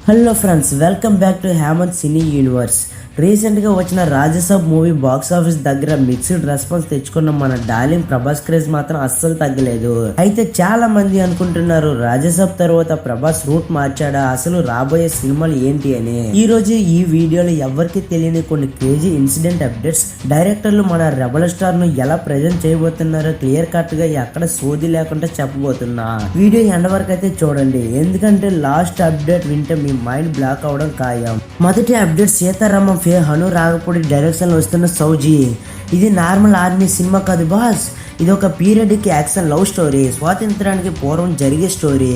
Hello friends, welcome back to Hemanth cine universe. రీసెంట్గా వచ్చిన Rajasaab movie box office దగ్గర mixed response తెచ్చుకున్న మన డార్లింగ్ ప్రభాస్ క్రేజ్ మాత్రం అస్సలు తగ్గలేదు. అయితే చాలా మంది అనుకుంటున్నారు రాజసాబ్ తర్వాత ప్రభాస్ రూట్ మార్చాడా, అసలు రాబోయే సినిమాలు ఏంటి అని. ఈ రోజు ఈ వీడియోలో ఎవరికి తెలియని కొన్ని క్రేజీ ఇన్సిడెంట్ అప్డేట్స్, డైరెక్టర్లు మన రెబల్ స్టార్ ను ఎలా ప్రజెంట్ చేయబోతున్నారో క్లియర్ కట్ గా ఎక్కడ సోది లేకుండా చెప్పబోతున్నా. వీడియో ఎండ్ వరకు అయితే చూడండి, ఎందుకంటే లాస్ట్ అప్డేట్ వింటే మీ మైండ్ బ్లాక్ అవడం ఖాయం. మొదటి అప్డేట్, సీతారామం ఫే హను రాఘపూడి డైరెక్షన్ వస్తున్న సౌజీ. ఇది నార్మల్ ఆర్మీ సినిమా కాదు బాస్, ఇది ఒక పీరియడిక్ యాక్షన్ లవ్ స్టోరీ, స్వాతంత్రానికి పూర్వం జరిగే స్టోరీ.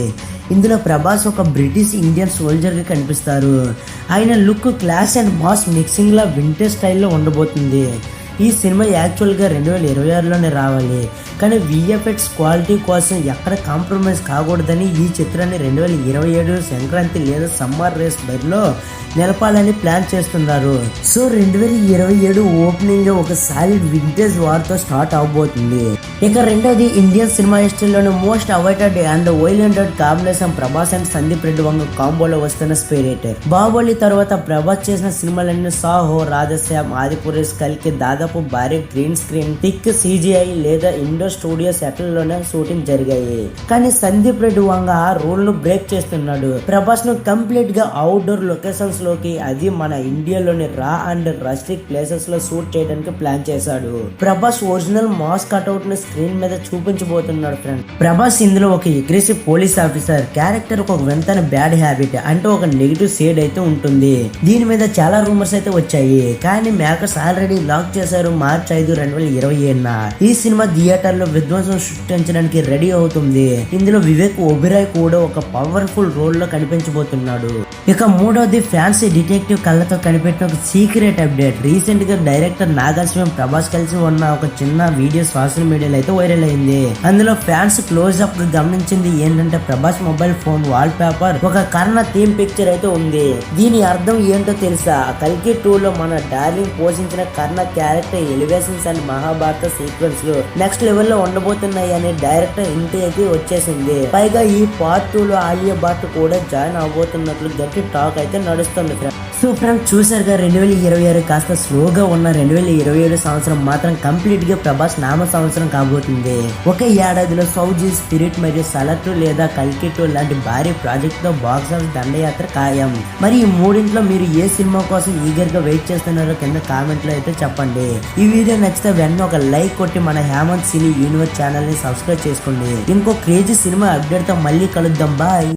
ఇందులో ప్రభాస్ ఒక బ్రిటిష్ ఇండియన్ సోల్జర్గా కనిపిస్తారు. ఆయన look class and mass mixing law vintage స్టైల్లో ఉండబోతుంది. ఈ సినిమా యాక్చువల్గా 2026లోనే రావాలి, కానీ విఎఫ్ఎక్స్ క్వాలిటీ కోసం ఎక్కడ కాంప్రమైజ్ కాకూడదని ఈ చిత్రాన్ని 2027 సంక్రాంతి లేదా సమ్మర్ రేస్ బరిలో నిలపాలని ప్లాన్ చేస్తున్నారు. సో 2027 ఓపెనింగ్ ఒక సాలిడ్ వింటేజ్ వార్తో స్టార్ట్ అవబోతుంది. ఇక రెండోది, ఇండియన్ సినిమా హిస్టరీలోని most awaited and violented combination Prabhas and Sandeep Reddy Vanga కాంబోలో వస్తున్న స్పిరిట్. బాహుబలి తర్వాత ప్రభాస్ చేసిన సినిమాలన్నీ సాహో, రాధశ్యామ్, ఆదిపురుష్, కల్కి దాదాపు భారీ గ్రీన్ స్క్రీన్, థిక్ సిజిఐ లేదా ఇండోర్ స్టూడియో సెట్లలోనే షూటింగ్ జరిగాయి. కానీ సందీప్ రెడ్డి వంగ ఆ రూల్ ను బ్రేక్ చేస్తున్నాడు. ప్రభాస్ ను కంప్లీట్ గా అవుట్డోర్ లొకేషన్స్ లోకి, అది మన ఇండియాలోని రా అండ్ రస్టిక్ ప్లేసెస్ లో షూట్ చేయడానికి ప్లాన్ చేశాడు. ప్రభాస్ ఒరిజినల్ మాస్ కట్అవుట్ ని స్క్రీన్ మీద చూపించబోతున్నాడు ఫ్రెండ్. ప్రభాస్ ఇందులో ఒక అగ్రెసివ్ పోలీస్ ఆఫీసర్ క్యారెక్టర్, ఒక వింతైన బ్యాడ్ హ్యాబిట్ అంటే ఒక నెగిటివ్ షేడ్ అయితే ఉంటుంది. దీని మీద చాలా రూమర్స్ అయితే వచ్చాయి, కానీ మేకర్స్ ఆల్రెడీ లాక్ చేశారు మార్చ్ 5, 2027న. ఈ సినిమా థియేటర్ లో విధ్వంసం సృష్టించడానికి రెడీ అవుతుంది. ఇందులో వివేక్ ఒబెరాయ్ కూడా ఒక పవర్ఫుల్ రోల్ లో కనిపించబోతున్నాడు. ఇక మూడోది, ఫ్యాన్సీ డిటెక్టివ్ కళ్ళతో కనిపెట్టిన ఒక సీక్రెట్ అప్డేట్. రీసెంట్ గా డైరెక్టర్ నాగార్జున ప్రభాస్ కలిసి ఉన్న ఒక చిన్న వీడియో సోషల్ మీడియాలో అయితే వైరల్ అయింది. అందులో ఫ్యాన్స్ క్లోజ్ అప్ గమనించింది ఏంటంటే Prabhas mobile phone wall paper ఒక కర్ణ థీమ్ పిక్చర్ అయితే ఉంది. దీని అర్థం ఏంటో తెలుసా? కల్కి 2లో మన డార్లింగ్ పోషించిన Karna character elevations and Mahabharata sequence లో నెక్స్ట్ లెవెల్ లో ఉండబోతున్నాయి అని డైరెక్టర్ ఇంటి అయితే వచ్చేసింది. పైగా ఈ పార్ట్ 2లో ఆలియా భట్ కూడా జాయిన్ అవబోతున్నట్లు గట్టి టాక్ అయితే నడుస్తుంది ఫ్రెండ్. సో ఫ్రెండ్స్, చూసారుగా 2026 కాస్త స్లోగా ఉన్న 2027 సంవత్సరం మాత్రం కంప్లీట్ గా ప్రభాస్ నామ సంవత్సరం కాబోతుంది. ఒకే ఏడాదిలో సౌజీ, స్పిరిట్ మరియు సలట్ లేదా కల్కి 2 లాంటి భారీ ప్రాజెక్ట్ తో బాక్స్ ఆఫీస్ దండయాత్ర ఖాయం. మరి ఈ మూడింట్లో మీరు ఏ సినిమా కోసం ఈగర్ గా వెయిట్ చేస్తున్నారో కింద కామెంట్ లో అయితే చెప్పండి. ఈ వీడియో నచ్చితే వెంటనే ఒక లైక్ కొట్టి మన హేమంత్ సినీ యూనివర్స్ ఛానల్ ని సబ్స్క్రైబ్ చేసుకోండి. ఇంకో క్రేజీ సినిమా అప్డేట్ తో మళ్ళీ కలుద్దాం. బాయ్.